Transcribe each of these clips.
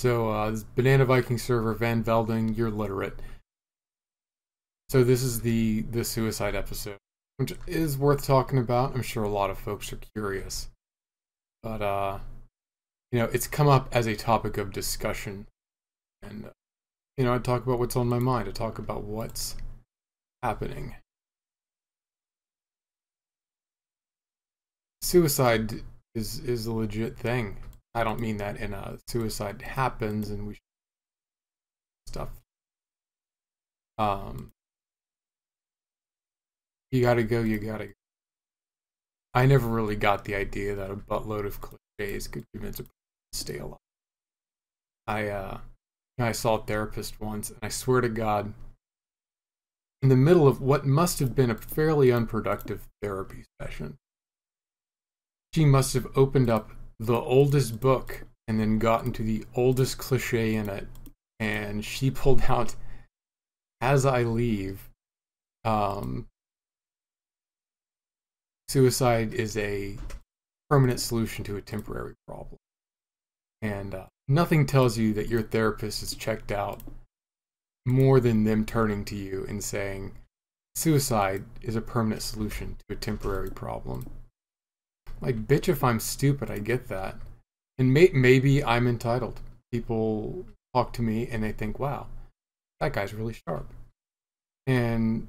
This Banana Viking server, Van Velding, you're literate. So this is the suicide episode, which is worth talking about. I'm sure a lot of folks are curious. But, it's come up as a topic of discussion. And, I talk about what's on my mind. I talk about what's happening. Suicide is a legit thing. I don't mean that in a suicide happens and we stuff. You gotta go, you gotta go. I never really got the idea that a buttload of cliches could convince a person to stay alive. I saw a therapist once, and I swear to God, in the middle of what must have been a fairly unproductive therapy session, she must have opened up the oldest book and then gotten to the oldest cliche in it, and she pulled out, "As I leave, suicide is a permanent solution to a temporary problem." And nothing tells you that your therapist is checked out more than them turning to you and saying, "Suicide is a permanent solution to a temporary problem." Like, bitch, if I'm stupid, I get that. And maybe I'm entitled. People talk to me and they think, wow, that guy's really sharp. And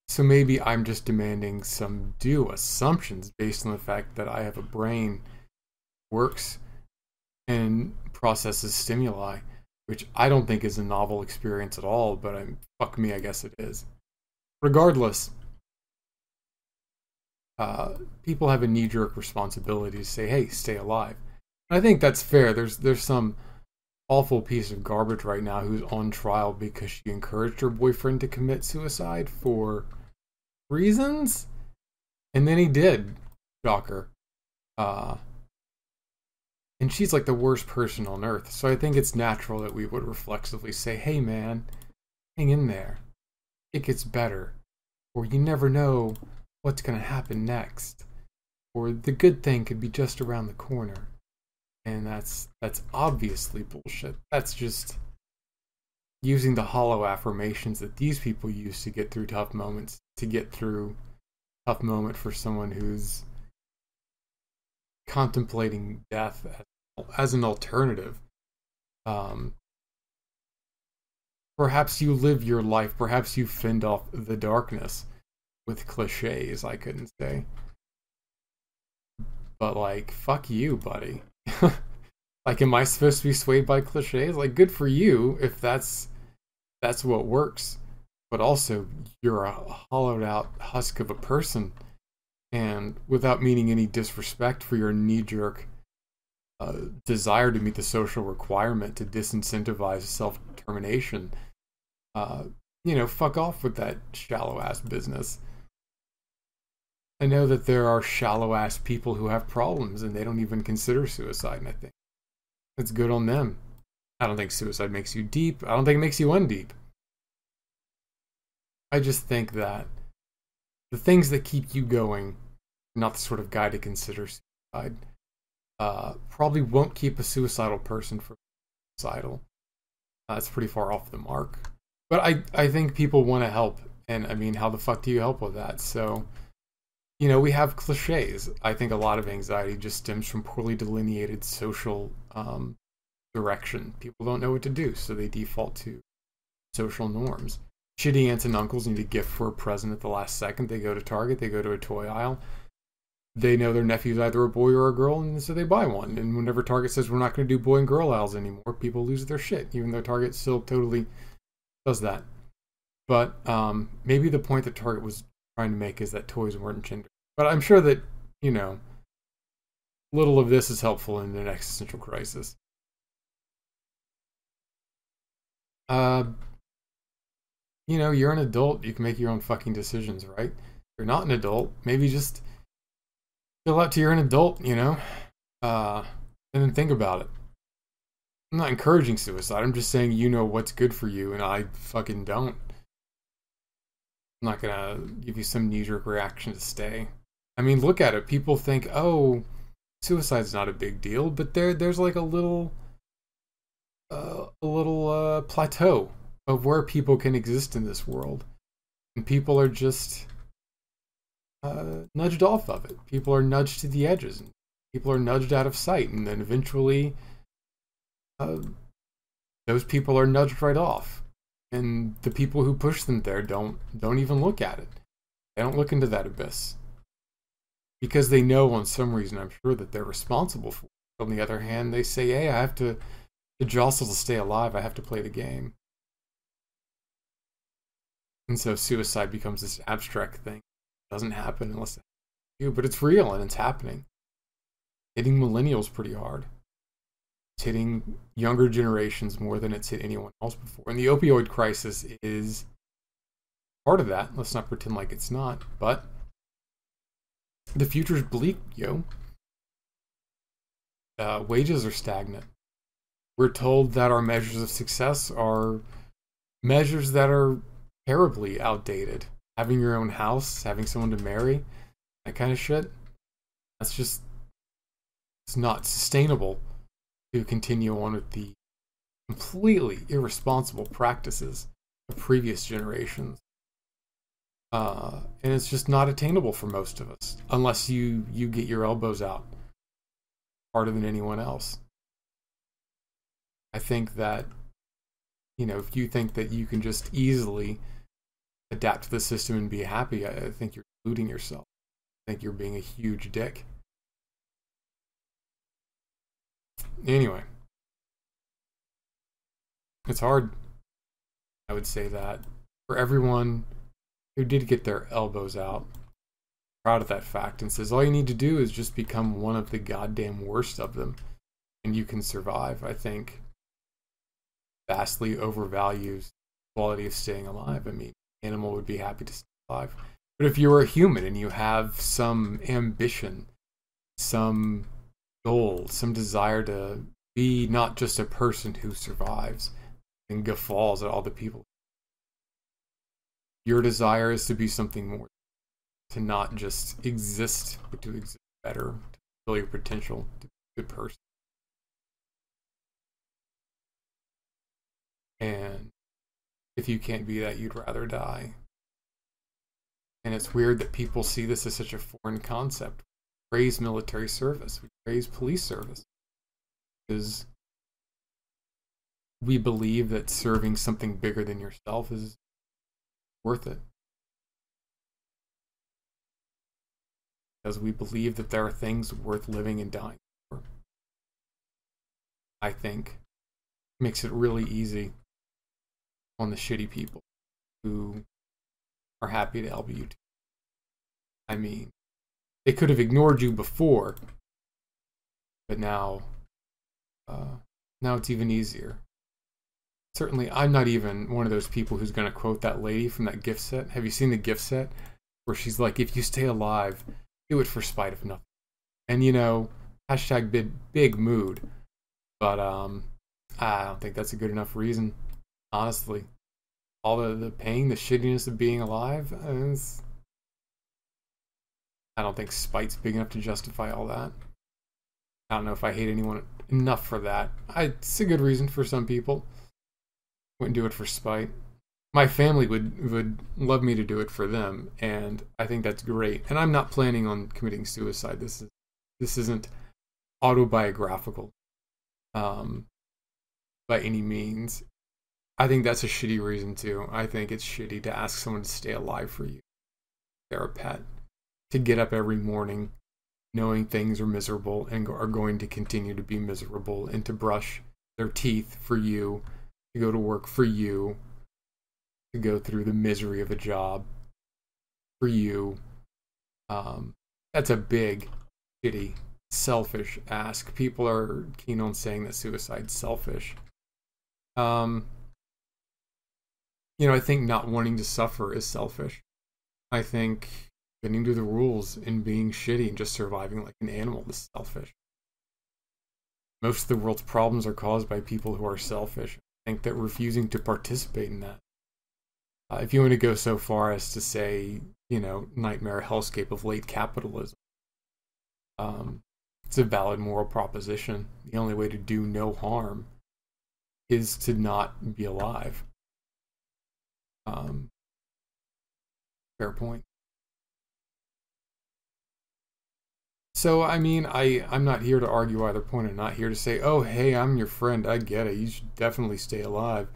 so maybe I'm just demanding some due assumptions based on the fact that I have a brain that works and processes stimuli, which I don't think is a novel experience at all, but fuck me, I guess it is. Regardless, people have a knee-jerk responsibility to say, hey, stay alive. And I think that's fair. There's some awful piece of garbage right now who's on trial because she encouraged her boyfriend to commit suicide for reasons, and then he did. Shocker. And she's like the worst person on earth. So I think it's natural that we would reflexively say, hey man, hang in there. It gets better. Or you never know what's going to happen next. Or the good thing could be just around the corner. And that's obviously bullshit. That's just using the hollow affirmations that these people use to get through tough moments, to get through a tough moment for someone who's contemplating death as an alternative. Perhaps you live your life, perhaps you fend off the darkness with cliches, I couldn't say. But like, fuck you, buddy. Like, am I supposed to be swayed by cliches? Like, good for you if that's what works. But also, you're a hollowed out husk of a person. And without meaning any disrespect for your knee-jerk desire to meet the social requirement to disincentivize self-determination, fuck off with that shallow-ass business. I know that there are shallow-ass people who have problems and they don't even consider suicide, and I think that's good on them. I don't think suicide makes you deep. I don't think it makes you undeep. I just think that the things that keep you going are not the sort of guy to consider suicide. Probably won't keep a suicidal person from suicidal. That's pretty far off the mark. But I think people want to help. And I mean, how the fuck do you help with that? So, we have cliches. I think a lot of anxiety just stems from poorly delineated social direction. People don't know what to do, so they default to social norms. Shitty aunts and uncles need a gift for a present at the last second. They go to Target, they go to a toy aisle. They know their nephew's either a boy or a girl, and so they buy one. And whenever Target says we're not going to do boy and girl aisles anymore, people lose their shit, even though Target still totally does that. But maybe the point that Target was trying to make is that toys weren't gender. But I'm sure that, little of this is helpful in an existential crisis. You're an adult. You can make your own fucking decisions, right? If you're not an adult, maybe just chill out till you're an adult, and then think about it. I'm not encouraging suicide. I'm just saying what's good for you, and I fucking don't. I'm not gonna give you some knee-jerk reaction to stay. I mean, look at it. People think, oh, suicide's not a big deal, but there's like a little plateau of where people can exist in this world, and people are just nudged off of it. People are nudged to the edges, and people are nudged out of sight, and then eventually those people are nudged right off, and the people who push them there don't even look at it. They don't look into that abyss because they know, on some reason, I'm sure, that they're responsible for it. On the other hand, they say, hey, I have to jostle to stay alive. I have to play the game. And so suicide becomes this abstract thing. It doesn't happen unless it happens to you, but it's real and it's happening. Hitting millennials pretty hard. It's hitting younger generations more than it's hit anyone else before. And the opioid crisis is part of that. Let's not pretend like it's not. But the future's bleak, yo. Wages are stagnant. We're told that our measures of success are measures that are terribly outdated. Having your own house, having someone to marry, that kind of shit. That's just, it's not sustainable to continue on with the completely irresponsible practices of previous generations. And it's just not attainable for most of us, unless you get your elbows out harder than anyone else. I think that, if you think that you can just easily adapt to the system and be happy, I think you're deluding yourself. I think you're being a huge dick. Anyway, it's hard. I would say that for everyone who did get their elbows out, proud of that fact, and says all you need to do is just become one of the goddamn worst of them, and you can survive, I think vastly overvalues the quality of staying alive. I mean, an animal would be happy to stay alive. But if you're a human and you have some ambition, some goal, some desire to be not just a person who survives and guffaws at all the people, your desire is to be something more, to not just exist, but to exist better, to fulfill your potential, to be a good person. And if you can't be that, you'd rather die. And it's weird that people see this as such a foreign concept. We praise military service, we praise police service, because we believe that serving something bigger than yourself is worth it. Because we believe that there are things worth living and dying for. I think makes it really easy on the shitty people who are happy to help you. I mean, they could have ignored you before, but now it's even easier. Certainly, I'm not even one of those people who's going to quote that lady from that gift set. Have you seen the gift set where she's like, if you stay alive, do it for spite of nothing? And hashtag big mood. But I don't think that's a good enough reason. Honestly, all the pain, the shittiness of being alive, I don't think spite's big enough to justify all that. I don't know if I hate anyone enough for that. It's a good reason for some people. Wouldn't do it for spite. My family would love me to do it for them, and I think that's great. And I'm not planning on committing suicide. This isn't autobiographical by any means. I think that's a shitty reason too. I think it's shitty to ask someone to stay alive for you. They're a pet. To get up every morning knowing things are miserable and are going to continue to be miserable, and to brush their teeth for you, to go to work for you, to go through the misery of a job for you. That's a big, shitty, selfish ask. People are keen on saying that suicide's selfish. I think not wanting to suffer is selfish. I think bending to the rules and being shitty and just surviving like an animal is selfish. Most of the world's problems are caused by people who are selfish. I think that refusing to participate in that, if you want to go so far as to say, nightmare hellscape of late capitalism, it's a valid moral proposition. The only way to do no harm is to not be alive. Fair point. So, I mean, I'm not here to argue either point. I'm not here to say, oh, hey, I'm your friend. I get it. You should definitely stay alive.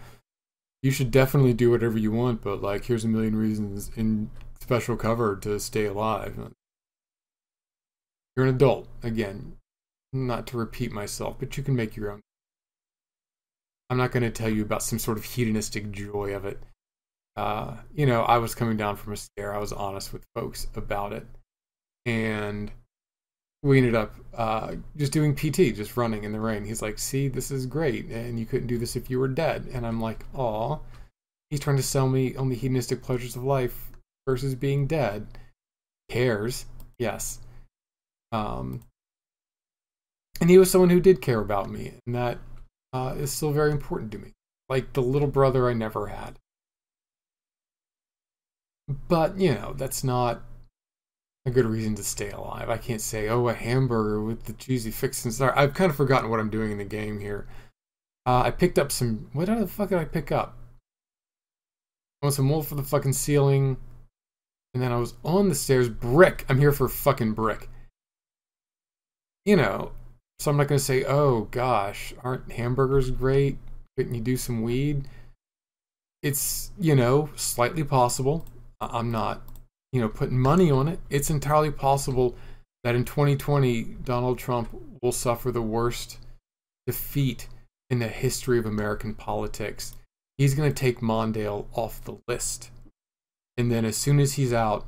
You should definitely do whatever you want, but, like, here's a million reasons in special cover to stay alive. You're an adult. Again, not to repeat myself, but you can make your own. I'm not going to tell you about some sort of hedonistic joy of it. You know, I was coming down from a scare. I was honest with folks about it. And we ended up just doing PT, just running in the rain. He's like, see, this is great. And you couldn't do this if you were dead. And I'm like, aw, he's trying to sell me on the hedonistic pleasures of life versus being dead. Cares. Yes. And he was someone who did care about me. And that is still very important to me. Like the little brother I never had. But, you know, that's not a good reason to stay alive. I can't say, oh, a hamburger with the cheesy fixins. I've kind of forgotten what I'm doing in the game here. I picked up some... What the fuck did I pick up? I want some wool for the fucking ceiling. And then I was on the stairs. Brick! I'm here for fucking brick. You know, so I'm not going to say, oh, gosh, aren't hamburgers great? Couldn't you do some weed? It's, you know, slightly possible. I'm not, you know, putting money on it. It's entirely possible that in 2020, Donald Trump will suffer the worst defeat in the history of American politics. He's going to take Mondale off the list. And then as soon as he's out,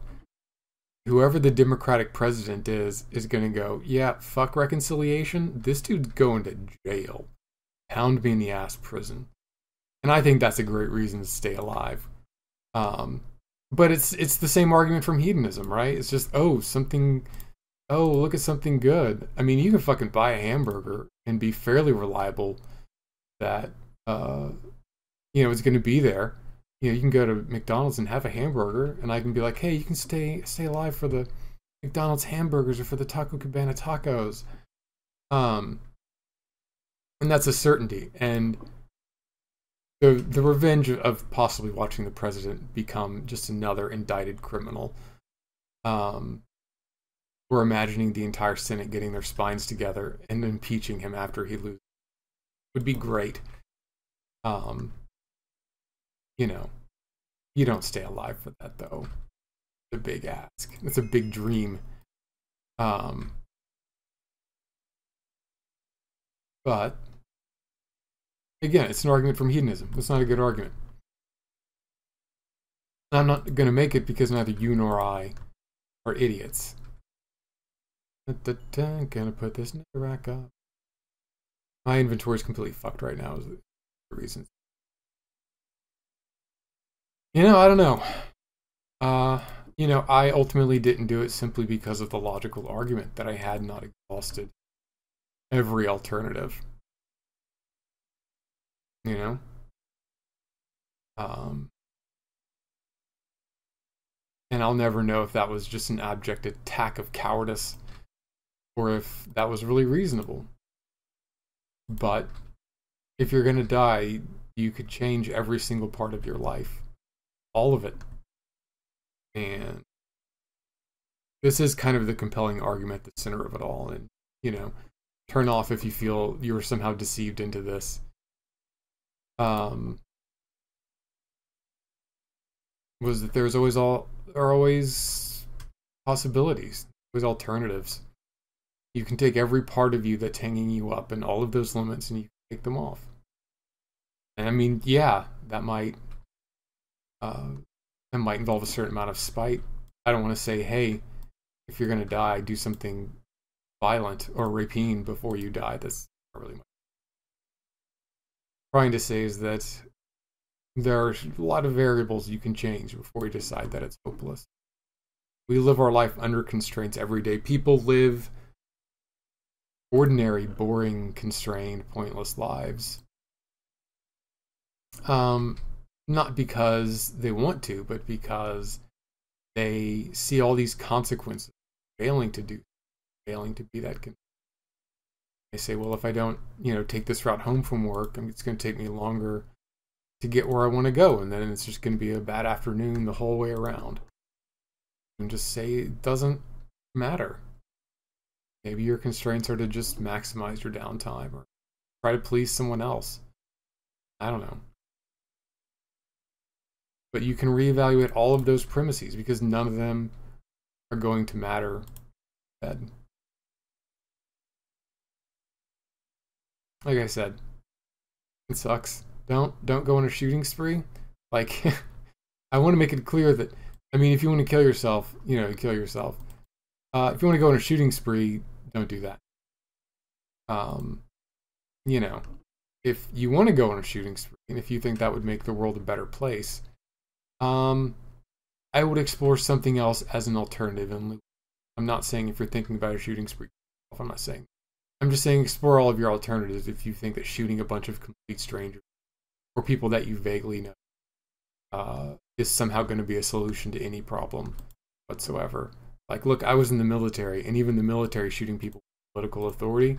whoever the Democratic president is going to go, yeah, fuck reconciliation. This dude's going to jail. Pound me in the ass prison. And I think that's a great reason to stay alive. But it's the same argument from hedonism, right? It's just, oh, look at something good. I mean, you can fucking buy a hamburger and be fairly reliable that, you know, it's going to be there. You know, you can go to McDonald's and have a hamburger, and I can be like, hey, you can stay alive for the McDonald's hamburgers or for the Taco Cabana tacos. And that's a certainty. And the revenge of possibly watching the president become just another indicted criminal. We're imagining the entire Senate getting their spines together and impeaching him after he loses. Would be great. You know, you don't stay alive for that, though. It's a big ask. It's a big dream. But again, it's an argument from hedonism. It's not a good argument. I'm not going to make it because neither you nor I are idiots. Gonna put this rack up. My inventory is completely fucked right now. Is the reason. You know, I don't know. You know, I ultimately didn't do it simply because of the logical argument that I had not exhausted every alternative. You know? And I'll never know if that was just an abject attack of cowardice or if that was really reasonable. But if you're going to die, you could change every single part of your life. All of it. And this is kind of the compelling argument at the center of it all. And, you know, turn off if you feel you were somehow deceived into this. Was that there are always possibilities, always alternatives. You can take every part of you that's hanging you up and all of those limits and you can take them off. And I mean, yeah, that might involve a certain amount of spite. I don't want to say, hey, if you're going to die, do something violent or rapine before you die. That's not really much. What I'm trying to say is that there are a lot of variables you can change before you decide that it's hopeless. We live our life under constraints every day. People live ordinary, boring, constrained, pointless lives. Not because they want to, but because they see all these consequences failing to be that. They say, well, if I don't, take this route home from work, it's going to take me longer to get where I want to go, and then it's just going to be a bad afternoon the whole way around. And just say it doesn't matter. Maybe your constraints are to just maximize your downtime or try to please someone else. I don't know. But you can reevaluate all of those premises because none of them are going to matter. Like I said, it sucks. Don't go on a shooting spree. Like, I want to make it clear that, if you want to kill yourself, kill yourself. If you want to go on a shooting spree, don't do that. If you want to go on a shooting spree, and if you think that would make the world a better place, I would explore something else as an alternative. And I'm not saying if you're thinking about a shooting spree, I'm not saying. I'm just saying explore all of your alternatives if you think that shooting a bunch of complete strangers or people that you vaguely know is somehow going to be a solution to any problem whatsoever. Like, look, I was in the military, and even the military shooting people with political authority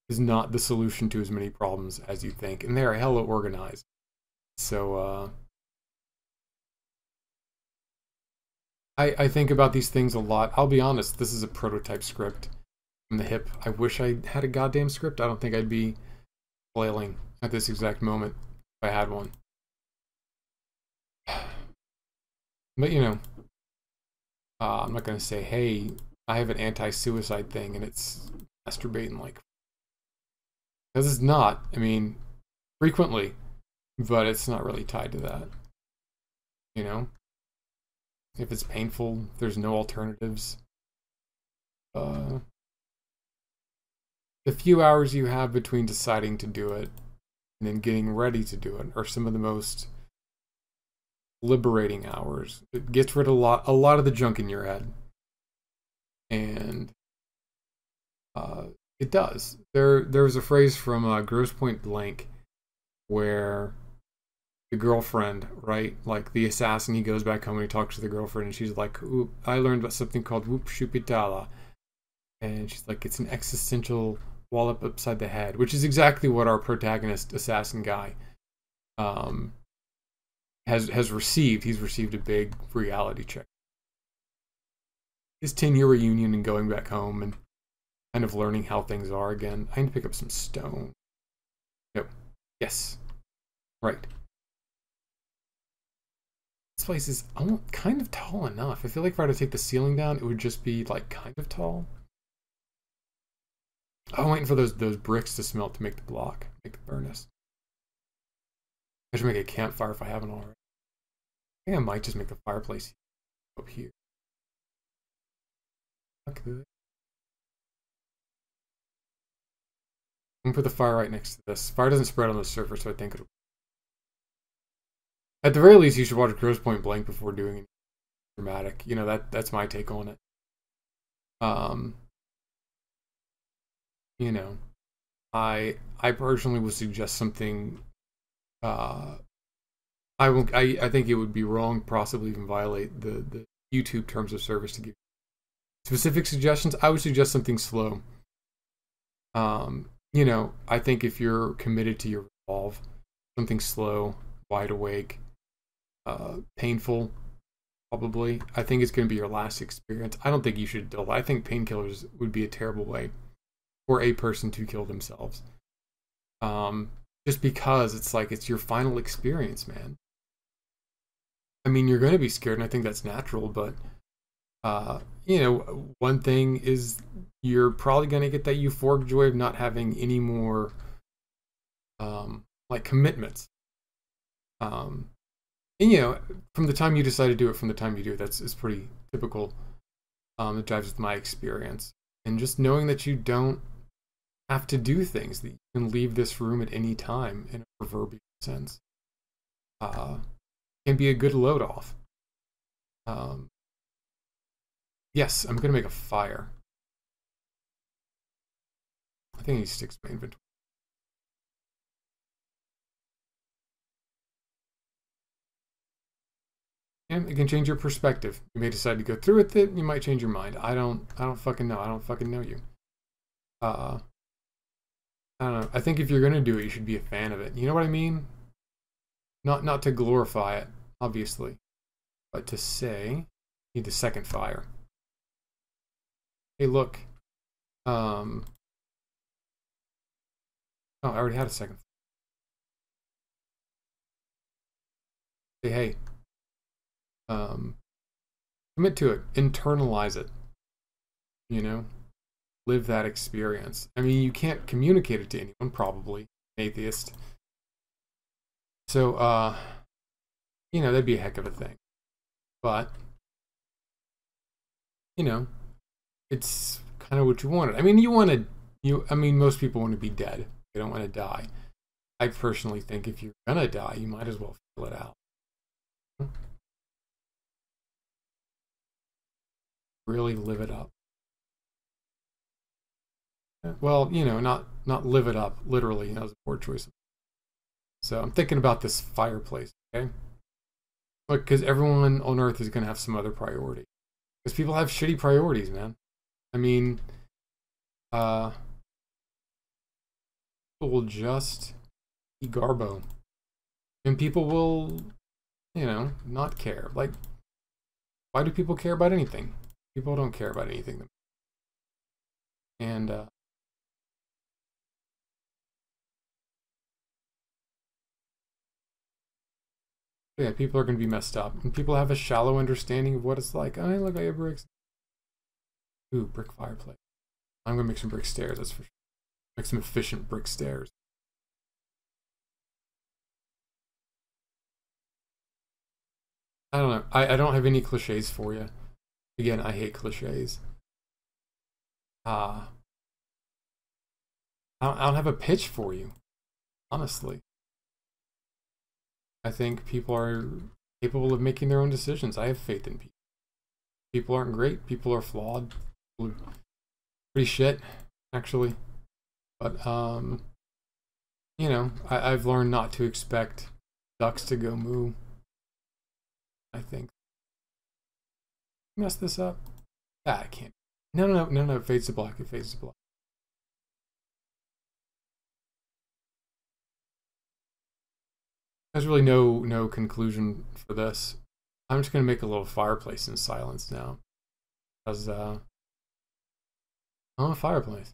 is not the solution to as many problems as you think, and they're hella organized. So, I think about these things a lot. I'll be honest, this is a prototype script from the hip. I wish I had a goddamn script. I don't think I'd be flailing at this exact moment if I had one. But, I'm not going to say, hey, I have an anti-suicide thing and it's masturbating like... Because it's not. Frequently. But it's not really tied to that. If it's painful, there's no alternatives. The few hours you have between deciding to do it and then getting ready to do it are some of the most liberating hours. It gets rid of a lot of the junk in your head. And it does. There was a phrase from Grosse Point Blank where the girlfriend, right? Like the assassin, he goes back home and he talks to the girlfriend and she's like, I learned about something called Shuba Dalla. And she's like, it's an existential wallop upside the head, which is exactly what our protagonist, assassin guy, has received. He's received a big reality check. His 10-year reunion and going back home and kind of learning how things are again. I need to pick up some stone. Yep. Yes. Right. This place is kind of tall enough. I feel like if I were to take the ceiling down, it would just be like kind of tall. I'm waiting for those bricks to smelt to make the block, make the furnace. I should make a campfire if I haven't already. I think I might just make the fireplace up here. Okay. I'm gonna put the fire right next to this. Fire doesn't spread on the surface, so I think it'll... At the very least, you should watch Grosse Point Blank before doing anything dramatic. That's my take on it. I personally would suggest something. I think it would be wrong, possibly even violate the YouTube terms of service to give specific suggestions. I would suggest something slow. I think if you're committed to your resolve, something slow, wide awake, painful, probably. I think it's going to be your last experience. I don't think you should dull. I think painkillers would be a terrible way for a person to kill themselves. Just because it's like it's your final experience, man. You're going to be scared, and I think that's natural, but one thing is you're probably going to get that euphoric joy of not having any more commitments. From the time you decide to do it, from the time you do it, it's pretty typical. It drives with my experience. And just knowing that you don't have to do things, that you can leave this room at any time in a proverbial sense, can be a good load off. Yes, I'm going to make a fire. I think I need sticks in my inventory. And it can change your perspective. You may decide to go through with it. You might change your mind. I don't fucking know. I don't fucking know you. I don't know. I think if you're gonna do it, you should be a fan of it. You know what I mean? Not to glorify it, obviously, but to say, need the second fire. Hey, look. Oh, I already had a second. Say, hey. Commit to it. Internalize it. You know? Live that experience. I mean, you can't communicate it to anyone, probably. Atheist. So, you know, that'd be a heck of a thing. But, you know, it's kind of what you wanted. I mean, I mean, most people want to be dead. They don't want to die. I personally think if you're gonna die, you might as well feel it out. Really live it up. Well, you know, not live it up literally. You know, it's a poor choice. So I'm thinking about this fireplace. Okay, look, because everyone on Earth is gonna have some other priority. Because people have shitty priorities, man. I mean, uh, people will just be garbo, and people will, you know, not care. Like, why do people care about anything? People don't care about anything. And yeah, people are going to be messed up, and people have a shallow understanding of what it's like. Oh, look, I have bricks. Ooh, brick fireplace. I'm gonna make some brick stairs. That's for sure. Make some efficient brick stairs. I don't know. I don't have any cliches for you. Again, I hate cliches. Uh, I don't have a pitch for you, honestly. I think people are capable of making their own decisions. I have faith in people. People aren't great. People are flawed. People are pretty shit, actually. But you know, I've learned not to expect ducks to go moo. I think. Mess this up. Ah, I can't. No. It fades to black. It fades to black. There's really no conclusion for this. I'm just gonna make a little fireplace in silence now, because oh, a fireplace.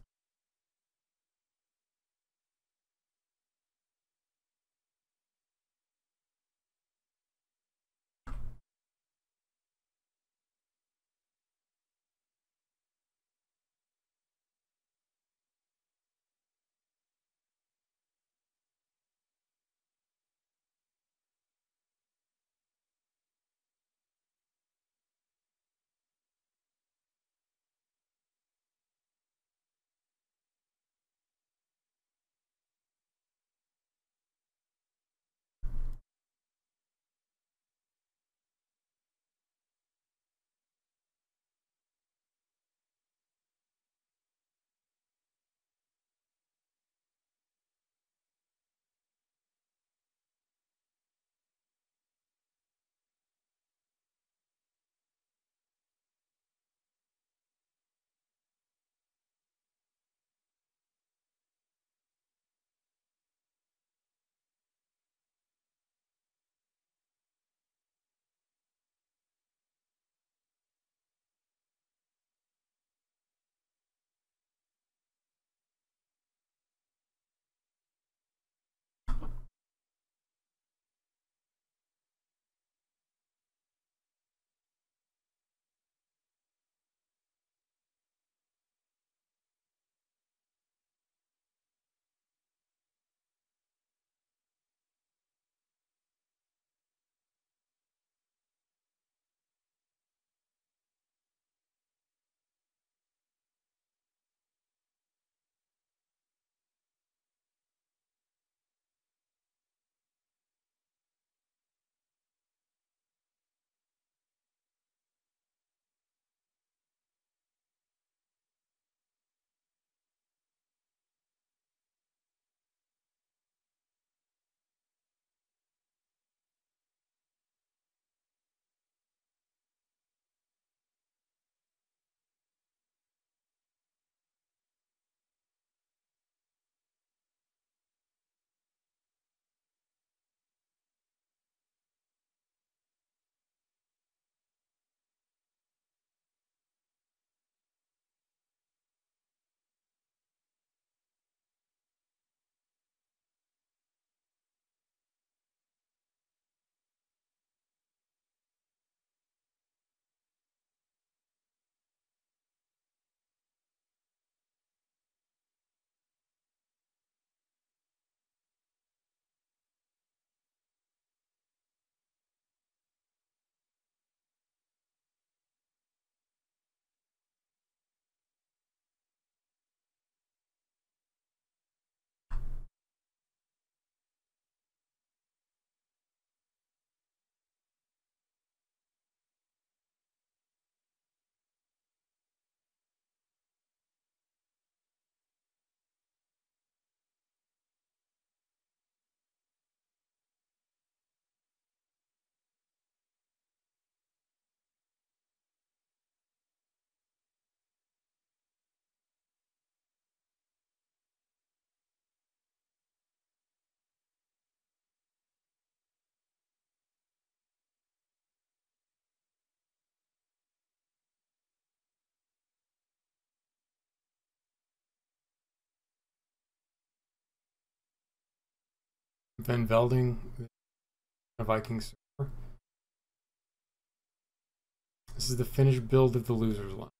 Van Velding, a Viking server. This is the finished build of the loser's line.